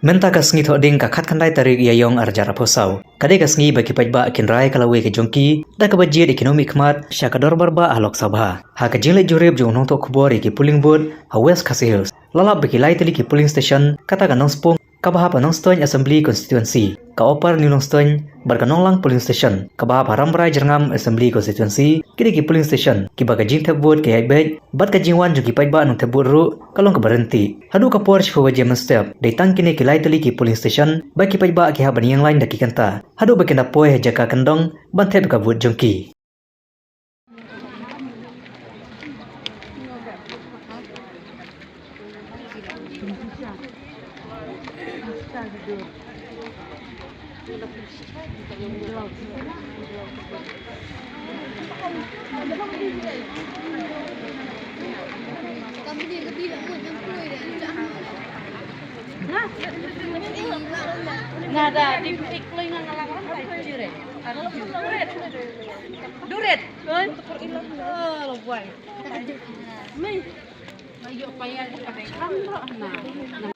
Menta kasngi thoding ka khat khandai tarik yayong arjar aposau. Kade kasngi bagi pajba kinrai kalawe ke jongki da ka bajid ekonomi khmat syakador barba alok sabha. Ha ka jingle jurib jong nong to khubor ki polling booth ha west khasi hills. Lalap bagi lai teli ki polling station kata ka nong spong ka bahap nong stoin assembly constituency. Ka opar ni nong stoin bar ka nong lang polling station. Ka bahap haramrai jerngam assembly constituency kide ki polling station ki baga jing thep vote ke ai bej bat ka jingwan jong ki pajba nong thep vote ru kalong ka berhenti. Hadu ka por shpo German step datang kini ki lai teli ki polling station bagi pajba ki ha baniang lain daki kanta. Hadu bakinda poe jaka kendong ban thep ka vote jongki. Nada di iklan ng alang-alang tayo jure. Duret. Kan? Lubuan. May mayo pa yan. Kamro na.